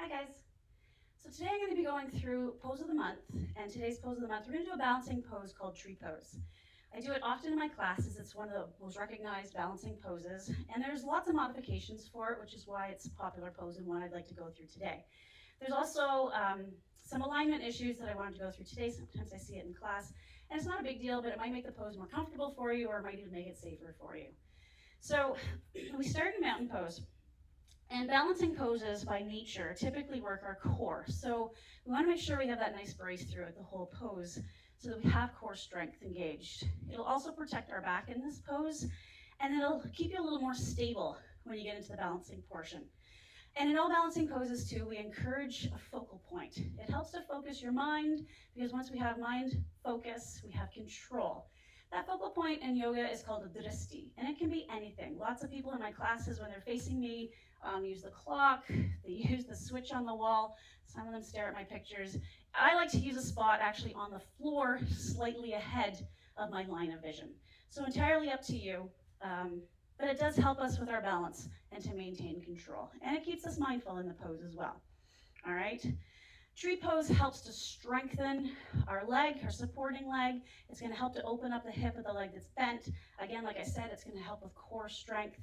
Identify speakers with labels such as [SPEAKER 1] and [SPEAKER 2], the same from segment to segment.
[SPEAKER 1] Hi guys. So today I'm going to be going through pose of the month, and today's pose of the month, we're going to do a balancing pose called tree pose. I do it often in my classes. It's one of the most recognized balancing poses, and there's lots of modifications for it, which is why it's a popular pose and one I'd like to go through today. There's also some alignment issues that I wanted to go through today. Sometimes I see it in class, and it's not a big deal, but it might make the pose more comfortable for you, or it might even make it safer for you. So we start in mountain pose. And balancing poses by nature typically work our core. So we want to make sure we have that nice brace throughout the whole pose so that we have core strength engaged. It'll also protect our back in this pose, and it'll keep you a little more stable when you get into the balancing portion. And in all balancing poses too, we encourage a focal point. It helps to focus your mind, because once we have mind focus, we have control. That focal point in yoga is called a dristi, and it can be anything. Lots of people in my classes, when they're facing me, use the clock, they use the switch on the wall. Some of them stare at my pictures. I like to use a spot actually on the floor, slightly ahead of my line of vision. So entirely up to you, but it does help us with our balance and to maintain control. And it keeps us mindful in the pose as well. All right. Tree pose helps to strengthen our leg, our supporting leg. It's going to help to open up the hip of the leg that's bent. Again, like I said, it's going to help with core strength,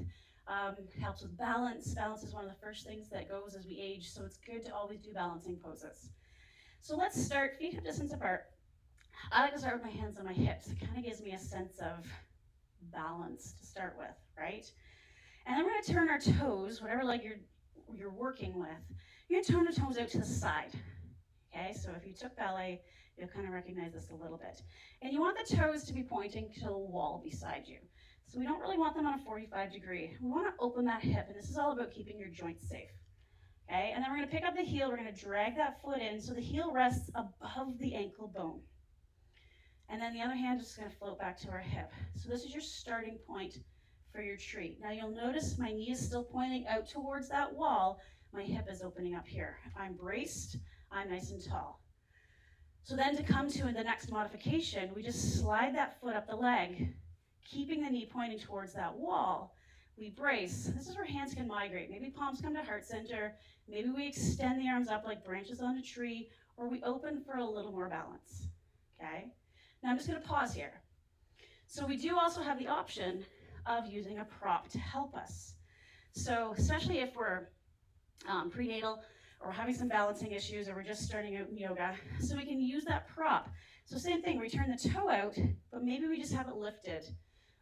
[SPEAKER 1] helps with balance. Balance is one of the first things that goes as we age, so it's good to always do balancing poses. So let's start feet hip distance apart. I like to start with my hands on my hips. It kind of gives me a sense of balance to start with, right? And then we're going to turn our toes, whatever leg you're working with, you're going to turn the toes out to the side. Okay, so if you took ballet, you'll kind of recognize this a little bit. And you want the toes to be pointing to the wall beside you. So we don't really want them on a 45 degree. We want to open that hip, and this is all about keeping your joints safe. Okay, and then we're going to pick up the heel, we're going to drag that foot in so the heel rests above the ankle bone. And then the other hand is just going to float back to our hip. So this is your starting point for your tree. Now you'll notice my knee is still pointing out towards that wall. My hip is opening up here. I'm braced. I'm nice and tall. So then to come to the next modification, we just slide that foot up the leg, keeping the knee pointing towards that wall. We brace. This is where hands can migrate. Maybe palms come to heart center. Maybe we extend the arms up like branches on a tree, or we open for a little more balance. Okay? Now I'm just going to pause here. So we do also have the option of using a prop to help us. So especially if we're prenatal, or having some balancing issues, or we're just starting out in yoga, so we can use that prop. So same thing, we turn the toe out, but maybe we just have it lifted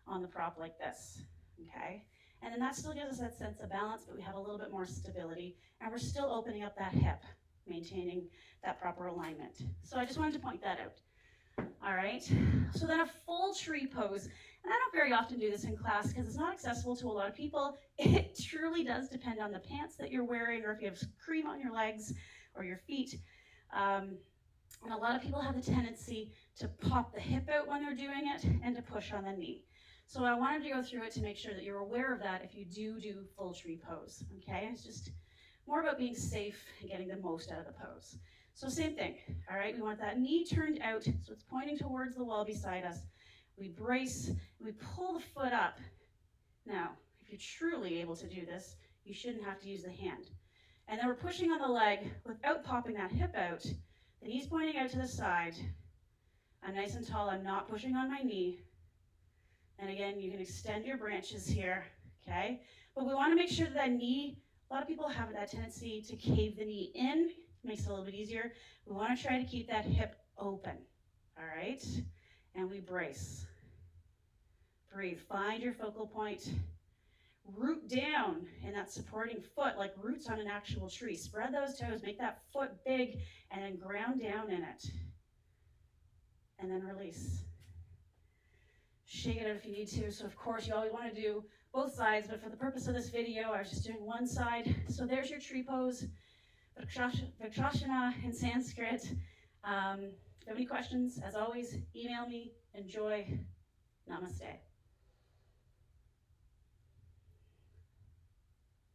[SPEAKER 1] on the prop like this, okay? And then that still gives us that sense of balance, but we have a little bit more stability, and we're still opening up that hip, maintaining that proper alignment. So I just wanted to point that out. All right, so then a full tree pose. And I don't very often do this in class because it's not accessible to a lot of people. It truly does depend on the pants that you're wearing, or if you have cream on your legs or your feet. And a lot of people have the tendency to pop the hip out when they're doing it and to push on the knee. So I wanted to go through it to make sure that you're aware of that if you do full tree pose, okay? It's just more about being safe and getting the most out of the pose. So same thing, all right? We want that knee turned out so it's pointing towards the wall beside us. We brace, we pull the foot up. Now, if you're truly able to do this, you shouldn't have to use the hand. And then we're pushing on the leg without popping that hip out. The knee's pointing out to the side. I'm nice and tall, I'm not pushing on my knee. And again, you can extend your branches here, okay? But we want to make sure that knee, a lot of people have that tendency to cave the knee in. Makes it a little bit easier. We want to try to keep that hip open, all right? And we brace. Breathe, find your focal point. Root down in that supporting foot like roots on an actual tree. Spread those toes, make that foot big, and then ground down in it. And then release. Shake it out if you need to. So of course you always want to do both sides, but for the purpose of this video, I was just doing one side. So there's your tree pose. Vrksasana in Sanskrit. If you have any questions, as always, email me. Enjoy. Namaste.